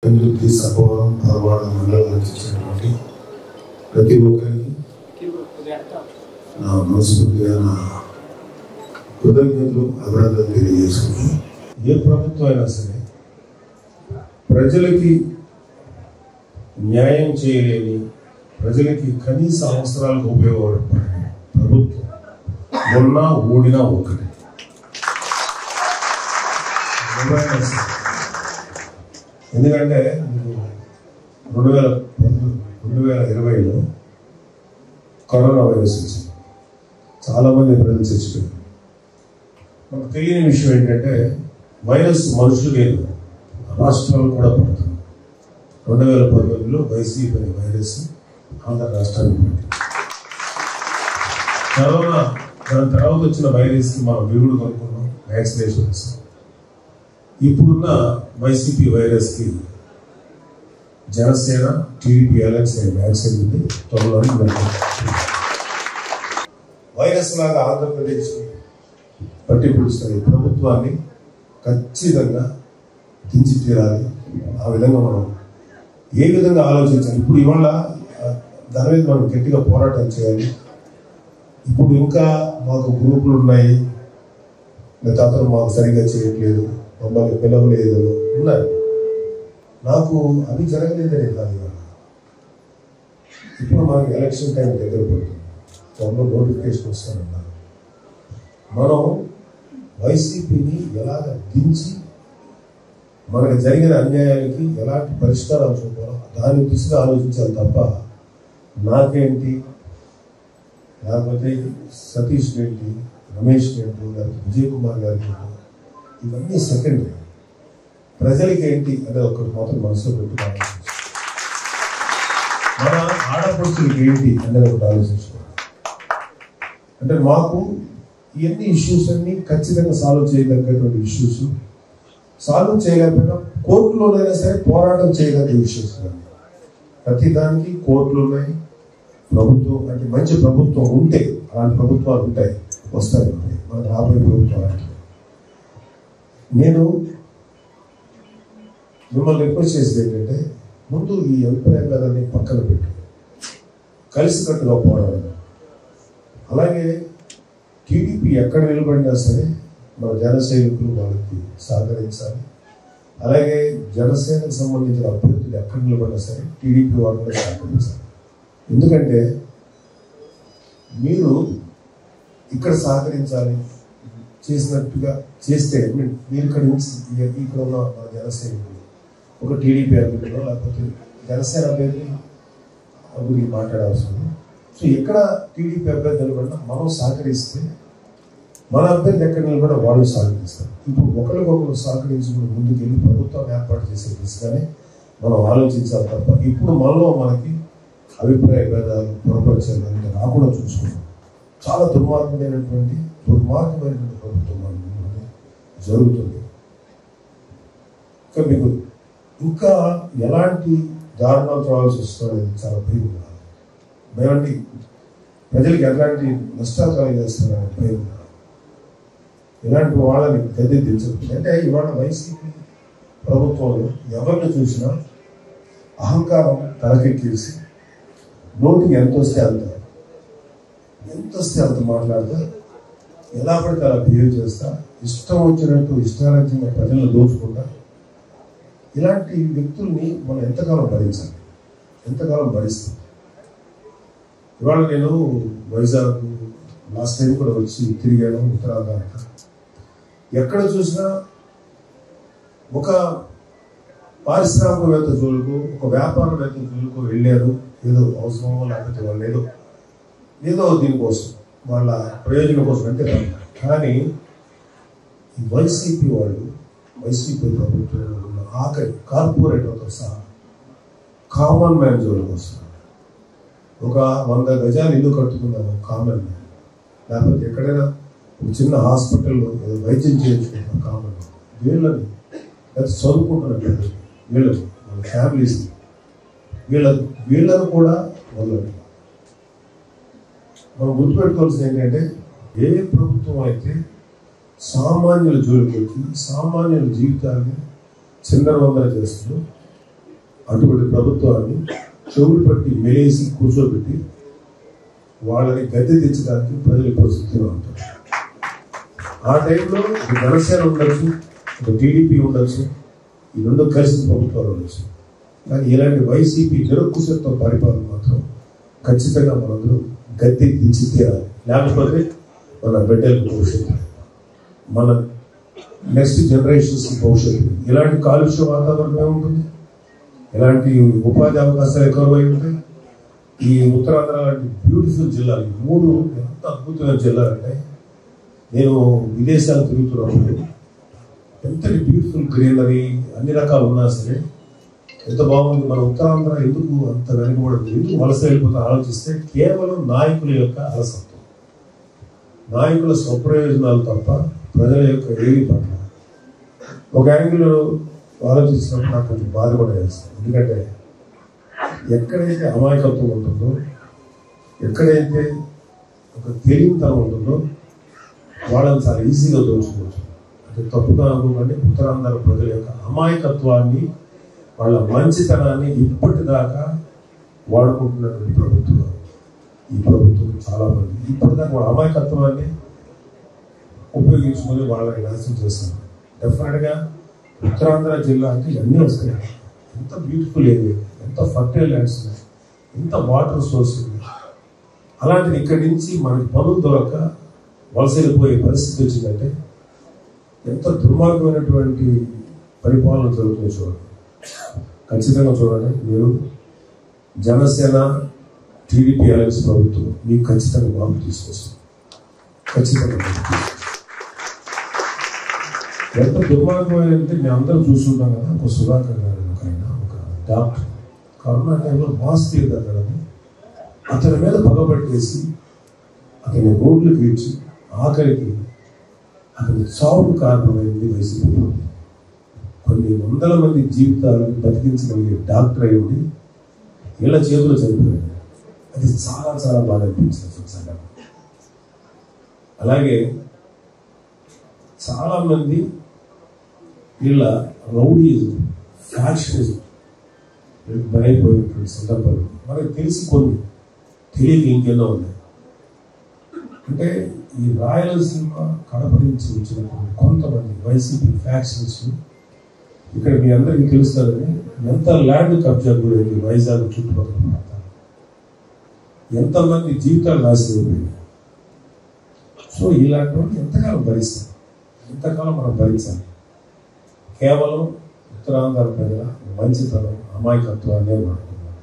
వెల్లుర్తి సభవరం ధారవాడ మండలానికి చెందినటువంటి ప్రతి ఒక్కరికి నా మనస్ఫూర్తిగా నా కృతజ్ఞతలు అభినందనలు తెలియజేస్తున్నాను. ఏ ప్రభుత్వం అయినా సరే ప్రజలకి న్యాయం చేయలేని, ప్రజలకి కనీస అవసరాలకు ఉపయోగపడే ప్రభుత్వం మొన్న ఓడినా ఒకటి. ఎందుకంటే 2020లో కరోనా వైరస్ వచ్చింది, చాలామంది ప్రజలు చచ్చిపోయారు. మనకు తెలియని విషయం ఏంటంటే వైరస్ మనుషులు లేదు, రాష్ట్రాలు కూడా పడుతుంది. 2019లో వైసీపీ అనే వైరస్ ఆంధ్ర రాష్ట్రానికి పడింది. కరోనా దాని తర్వాత వచ్చిన వైరస్కి మనం విరుగుడు కనుక్కున్నాం, వ్యాక్సినేషన్ వేస్తాం. ఇప్పుడున్న వైసీపీ వైరస్కి జనసేన టీడీపీ అలయన్స్ అనే వ్యాక్సిన్ ఉంది. త్వరలోనే వైరస్ లాగా ఆంధ్రప్రదేశ్ పట్టి పిలుస్తున్న ఈ ప్రభుత్వాన్ని ఖచ్చితంగా దించి తీరాలి. ఆ విధంగా మనం ఏ విధంగా ఆలోచించాలి. ఇప్పుడు ఇవాళ దాని మీద మనం గట్టిగా పోరాటం చేయాలి. ఇప్పుడు ఇంకా మాకు గ్రూపులు ఉన్నాయి, లేదా అతను మాకు సరిగ్గా చేయట్లేదు, మమ్మల్ని పిలవలేదు ఉన్నారు. నాకు అవి జరగలేదనే కాదు. ఇప్పుడు మనకి ఎలక్షన్ టైం దగ్గర పడుతుంది, త్వరలో నోటిఫికేషన్ వస్తానన్నారు. మనం వైసీపీని ఎలాగ దించి మనకు జరిగిన అన్యాయాలకి ఎలాంటి పరిష్కారాలు చూపాలో దాని దిశగా ఆలోచించాలి తప్ప నాకేంటి, లేకపోతే సతీష్ ఏంటి, రమేష్ ఏంటి, లేకపోతే విజయ్ కుమార్ గారికి ఇవన్నీ సెకండరీ. ప్రజలకి ఏంటి అనేది ఒకటి మాత్రం మనసులో పెట్టి ఆలోచించాలి. మన ఆడపడుచులకి ఏంటి అనేది ఒకటి ఆలోచించుకోవాలి. అంటే మాకు ఇవన్నీ ఇష్యూస్ అన్ని ఖచ్చితంగా సాల్వ్ చేయగలిగేటువంటి ఇష్యూస్, సాల్వ్ చేయలేకపోయినా కోర్టులోనైనా సరే పోరాటం చేయగలిగే ఇష్యూస్. ప్రతి దానికి కోర్టులు ఉన్నాయి. ప్రభుత్వం అంటే మంచి ప్రభుత్వం ఉంటే, అలాంటి ప్రభుత్వాలు ఉంటాయి, వస్తాయి. మనకు రాబోయే ప్రభుత్వాలు. నేను మిమ్మల్ని రిక్వెస్ట్ చేసేది ఏంటంటే, ముందు ఈ అభిప్రాయాలన్నీ పక్కన పెట్టి కలిసికట్టుగా పోరాడాలి. అలాగే టీడీపీ ఎక్కడ నిలబడినా సరే మన జన సైనికులు వాళ్ళకి సహకరించాలి. అలాగే జనసేనకు సంబంధించిన అభ్యర్థులు ఎక్కడ నిలబడినా సరే టీడీపీ వాళ్ళు కూడా సహకరించాలి. ఎందుకంటే మీరు ఇక్కడ సహకరించాలి, చేసినట్టుగా చేస్తే మీరు ఇక్కడ ఉన్న మన జనసైనికులు ఒక టీడీపీ అభ్యర్థులు లేకపోతే జనసేన అభ్యర్థి గురించి మాట్లాడాల్సింది. సో ఎక్కడ టీడీపీ అభ్యర్థి నిలబడినా మనం సహకరిస్తే మన అభ్యర్థి ఎక్కడ నిలబడినా వాళ్ళు సహకరిస్తారు. ఇప్పుడు ఒకరికొకరు సహకరించుకుని ముందుకెళ్ళి ప్రభుత్వం ఏర్పాటు చేసే దిశగానే మనం ఆలోచించాలి తప్ప ఇప్పుడు మనలో మనకి అభిప్రాయ భేదాలు, పొరపరిచయాలు అనేది రాకుండా చూసుకున్నాం. చాలా దుర్మార్గమైనటువంటి ప్రభుత్వం జరుగుతుంది. ఇంకా మీకు ఇంకా ఎలాంటి దారుణాలు చూడాల్సి వస్తుందనేది చాలా భయం ఉండాలి. భయండి ప్రజలకు ఎలాంటి నష్టాలు కలిగేస్తారనే భయం ఉండాలి. ఇలాంటి వాళ్ళని గద్దె దించదు. అంటే ఇవాళ వైసీపీ ప్రభుత్వంలో ఎవరిని చూసినా అహంకారం తలకెక్కేసి నోటికి ఎంత వస్తే అంత మాట్లాడతా, ఎలా పడితే అలా బిహేవ్ చేస్తా, ఇష్టం వచ్చినట్టు ఇష్టారాజ్యంగా ప్రజలను దోచుకుంటా. ఇలాంటి వ్యక్తుల్ని మనం ఎంతకాలం భరిస్తాం? ఇవాళ నేను వైజాగ్ లాస్ట్ టైం కూడా వచ్చి తిరిగాను. ఉత్తరాంధ్ర ఎక్కడ చూసినా ఒక పారిశ్రామికవేత్త జోలుకు, ఒక వ్యాపారవేత్త జోలుకు వెళ్ళారు. ఏదో అవసరమో లేకపోతే వాళ్ళు ఏదో దీనికోసం వాళ్ళ ప్రయోజనం కోసం అంటే. కానీ ఈ వైసీపీ ప్రభుత్వంలో ఉన్న ఆఖరి కార్పొరేటర్తో సహా కామన్ మ్యాన్ జోలికి వస్తున్నారు. ఒక 100 గజాలు ఇల్లు కట్టుకున్నాము కామన్ మ్యాన్, లేకపోతే ఎక్కడైనా ఒక చిన్న హాస్పిటల్లో ఏదో వైద్యం చేయించుకుంటున్న కామన్ మ్యాన్, వీళ్ళని లేకపోతే చదువుకుంటున్న పిల్లలు, వీళ్ళని వాళ్ళ ఫ్యామిలీస్ని వీళ్ళను కూడా వదలండి. మనం గుర్తుపెట్టుకోవాల్సింది ఏంటంటే, ఏ ప్రభుత్వం అయితే సామాన్యుల జోలికి వచ్చి సామాన్యుల జీవితాన్ని చిందరవందర చేస్తూ అటువంటి ప్రభుత్వాన్ని చెవులు పట్టి మెలేసి కూర్చోబెట్టి వాళ్ళని గద్దె తెచ్చడానికి ప్రజలు పరిస్థితిలో ఉంటారు. ఆ టైంలో ఒక జనసేన ఉండొచ్చు, ఒక టీడీపీ ఉండొచ్చు, ఈ రెండు కలిసి ప్రభుత్వాలు ఉండొచ్చు. కానీ ఇలాంటి వైసీపీ నిరంకుశత్వ పరిపాలన మాత్రం ఖచ్చితంగా మనందరూ గద్దె దించి తీరాలి. లేకపోతే మన బిడ్డలకు భవిష్యత్తు, మన నెక్స్ట్ జనరేషన్స్ భవిష్యత్తు. ఇలాంటి కాలుష్య వాతావరణమే ఉంటుంది, ఇలాంటి ఉపాధి అవకాశాలు ఎక్కువై ఉంటాయి. ఈ ఉత్తరాంధ్ర లాంటి బ్యూటిఫుల్ జిల్లాలు, 3 ఎంత అద్భుతమైన జిల్లాలు అంటే, నేను విదేశాలు తిరుగుతున్నప్పుడు ఎంతటి బ్యూటిఫుల్ గ్రీనరీ అన్ని రకాలు ఉన్నా సరే ఎంత బాగుంది. మన ఉత్తరాంధ్ర ఎందుకు అంత వెనుకబడింది, ఎందుకు వలస వెళ్ళిపోతే ఆలోచిస్తే కేవలం నాయకుల యొక్క అలసత్వం, నాయకుల స్వప్రయోజనాలు తప్ప ప్రజల యొక్క ఏవి పట్ల. ఒక యాంగిల్లో ఆలోచించినప్పుడు నాకు కొంచెం బాధ కూడా వేస్తుంది. ఎందుకంటే ఎక్కడైతే అమాయకత్వం ఉంటుందో, ఎక్కడైతే ఒక తెలివితనం ఉంటుందో వాళ్ళని చాలా ఈజీగా దోచుకోవచ్చు. అంటే తప్పుగా అనుకోకండి, ఉత్తరాంధ్ర ప్రజల యొక్క అమాయకత్వాన్ని, వాళ్ళ మంచితనాన్ని ఇప్పటిదాకా వాడుకుంటున్నటువంటి ప్రభుత్వం ఈ ప్రభుత్వం. చాలా మంది ఇప్పటిదాకా వాళ్ళ అమాయకత్వాన్ని ఉపయోగించుకొని వాళ్ళని నాశనం చేస్తున్నారు. డెఫినెట్గా ఉత్తరాంధ్ర జిల్లా అంటే ఇవన్నీ వస్తాయి. ఎంత బ్యూటిఫుల్ ఏరియా, ఎంత ఫర్టైల్ ల్యాండ్స్ ఉన్నాయి, ఎంత వాటర్ సోర్స్ ఉంది. అలాంటిది ఇక్కడి నుంచి మనకి పనులు దొరక్క వలస వెళ్ళిపోయే పరిస్థితి వచ్చిందంటే ఎంత దుర్మార్గమైనటువంటి పరిపాలన జరుగుతుందో చూడండి. ఖచ్చితంగా చూడండి, మీరు జనసేన టీడీపీ అలయన్స్ ప్రభుత్వం మీకు ఖచ్చితంగా మార్పు తీసుకొస్తుంది. ఖచ్చితంగా ఎంత దుర్మార్గమైనంటే మేము అందరూ చూస్తుంటాం కదా. ఒక సుధాకర్ గారు ఒక డాక్టర్ కరోనా టైంలో మాస్క్ తీయగలడని అతని మీద పగబట్టేసి అతని రోడ్లకు ఇచ్చి ఆఖరికి అతని చావుకు కారణమైంది వైసీపీ. కొన్ని వందల మంది జీవితాలను బతికించగలిగే డాక్టర్ అయి ఉండి వీళ్ళ చేతుల్లో చనిపోయాడు. అది చాలా చాలా బాధ అనిపించింది సంఘటన. అలాగే చాలా మంది వీళ్ళ రౌడీజం, ఫ్యాక్షనిజం బలైపోయినటువంటి సందర్భాలు మనకు తెలిసి, కొన్ని తెలియక ఇంకెన్నో ఉన్నాయి. అంటే ఈ రాయలసీమ కడప నుంచి వచ్చినటువంటి కొంతమంది వైసీపీ ఫ్యాక్షన్స్ ఇక్కడ మీ అందరికీ తెలుస్తుందని ఎంత ల్యాండ్ కబ్జా గురైంది వైజాగ్ చుట్టుపక్కల ప్రాంతాలు, ఎంతమంది జీవితాలు నాశనమైపోయాయి. సో ఇలాంటి వాళ్ళు ఎంతకాలం భరిస్తాం, ఎంతకాలం మనం భరించాలి. కేవలం ఉత్తరాంధ్ర ప్రజల మంచితనం, అమాయకత్వాన్ని వాడుతున్నారు.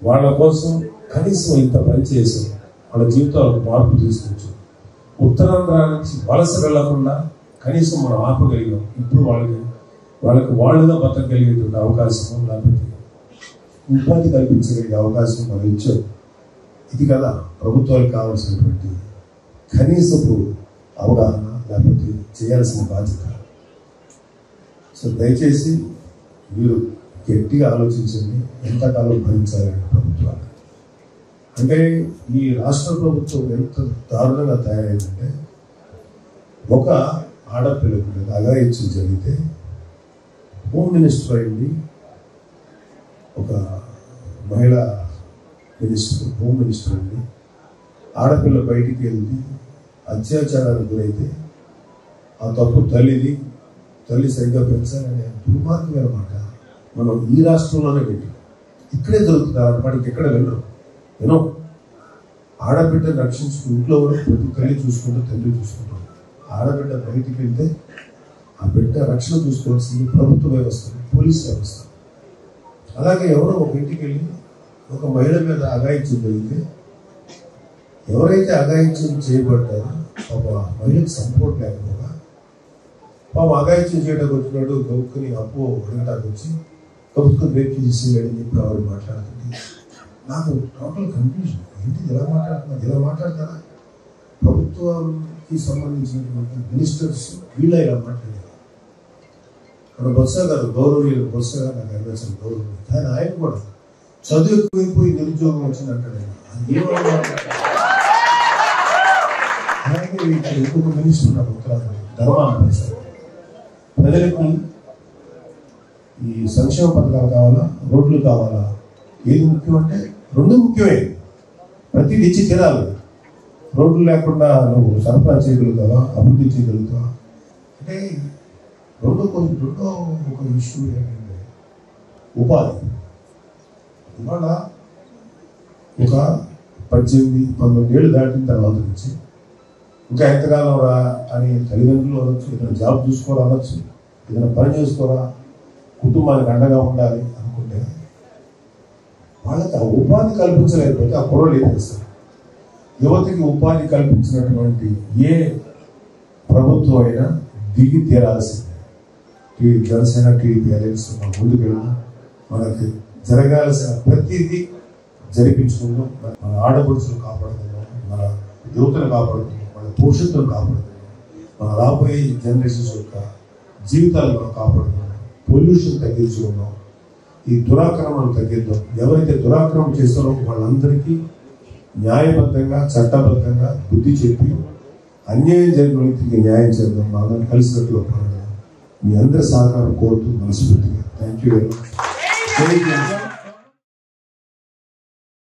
వాళ్ళ కోసం కనీసం ఇంత పనిచేసి వాళ్ళ జీవితాలకు మార్పు తీసుకొచ్చు. ఉత్తరాంధ్ర నుంచి వలస వెళ్లకుండా కనీసం మనం ఆపగలిగాం. ఇప్పుడు వాళ్ళకి వాళ్ళుగా బతకగలిగేటువంటి అవకాశం, లేకపోతే ఉపాధి కల్పించగలిగే అవకాశం మనం ఇచ్చాం. ఇది కదా ప్రభుత్వాలకు కావాల్సినటువంటి కనీసపు అవగాహన, లేకపోతే చేయాల్సిన బాధ్యత. సో దయచేసి మీరు గట్టిగా ఆలోచించండి, ఎంతకాలం భరించాలని ప్రభుత్వాలు. అంటే ఈ రాష్ట్ర ప్రభుత్వం ఎంత దారుణంగా తయారైందంటే, ఒక ఆడపిల్లకు అఘాయిత్యం జరిగితే హోమ్ మినిస్టర్ అయింది, ఒక మహిళా మినిస్టర్, హోమ్ మినిస్టర్ అయింది, ఆడపిల్ల బయటికి వెళ్ళి అత్యాచారానికి గురైతే ఆ తప్పు తల్లిది, తల్లి సరిగ్గా పెంచాలనే దుర్మార్గమైన మాట మనం ఈ రాష్ట్రంలోనే పెట్టి ఇక్కడే దొరుకుతుంది. వాటికి ఎక్కడ వెళ్ళరు. యూనో ఆడబిడ్డను రక్షించుకుని ఇంట్లో కూడా ప్రతి తల్లి చూసుకుంటూ, తండ్రి చూసుకుంటాం. ఆడబిడ్డ బయటికి వెళ్తే ఆ బిడ్డ రక్షణ చూసుకోవాల్సింది ప్రభుత్వ వ్యవస్థ, పోలీస్ వ్యవస్థ. అలాగే ఎవరో ఒక ఇంటికి వెళ్ళి ఒక మహిళ మీద అఘాయిత్యం జరిగితే ఎవరైతే అఘాయిత్యం చేయబడ్డారో పాప మహిళకు సపోర్ట్ లేకపోగా పాప అఘాయిత్యం చేయడానికి వచ్చినాడు గౌక్కుని అప్పు అడగడానికి వచ్చి గౌక్కుని రేపు చేసేయాడని చెప్పి ఆవిడ మాట్లాడుతుంది. నాకు టోటల్ కన్ఫ్యూజన్, ఏంటి ఇలా మాట్లాడతారా? ప్రభుత్వానికి సంబంధించినటువంటి మినిస్టర్స్ వీళ్ళ ఇలా మాట్లాడారు. మన బొత్స గారు, గౌరవనీయులు బొత్స గారు నాకు అనిపించిన గౌరవం. కానీ ఆయన కూడా చదువు ఎక్కువైపోయి నిరుద్యోగం వచ్చిందంటాడు. అది ఏమన్నా ఇంకొక మినిస్టర్ ఉన్నారు ఉత్తరాంధ్ర, ధర్మాన ప్రజలకి ఈ సంక్షేమ పథకాలు కావాలా, రోడ్లు కావాలా, ఏది ముఖ్యం అంటే రెండు ముఖ్యమే. ప్రతిదీ ఇచ్చి తీరాలి. రోడ్లు లేకుండా నువ్వు సరఫరా చేయగలుగుతావా, అభివృద్ధి చేయగలుగుతావా అంటే రెండో ఒక ఇష్యూ ఏంటంటే ఉపాధి. ఇవాళ ఒక 18-19 ఏళ్ళు దాటిన తర్వాత నుంచి ఇంకా ఎంతకాలం రా అని తల్లిదండ్రులు అనొచ్చు, ఏదైనా జాబ్ చూసుకోరా అనొచ్చు, ఏదైనా పని చేసుకోరా, కుటుంబానికి అండగా ఉండాలి అనుకుంటే వాళ్ళకి ఆ ఉపాధి కల్పించలేకపోతే ఆ కుర్రలు ఏం చేస్తారు? యువతకి ఉపాధి కల్పించినటువంటి ఏ ప్రభుత్వం అయినా దిగి తీరాల్సిందే. జనసేన టీడీపీ అలయన్స్ ముందుకు వెళ్దాం. మనకి జరగాల్సిన ప్రతిదీ జరిపించుకుందాం. మన ఆడపడుచులు కాపాడుకుందాం, మన యువతను కాపాడుకుందాం, మన భవిష్యత్తును కాపాడుకుందాం, మన రాబోయే జనరేషన్స్ యొక్క జీవితాలు మనం కాపాడుకుందాం. పొల్యూషన్ తగ్గించుకుందాం, ఈ దురాక్రమణను తగ్గిద్దాం. ఎవరైతే దురాక్రమణ చేస్తారో వాళ్ళందరికీ న్యాయబద్ధంగా, చట్టబద్ధంగా బుద్ధి చెప్పి అన్యాయం జరిగిన వ్యక్తికి న్యాయం చేద్దాం. అందరం కలిసినట్టుగా పోరాడదాం. మీ అందరి సహకారం కోరుతూ మనస్ఫూర్తిగా థ్యాంక్ యూ వెరీ మచ్.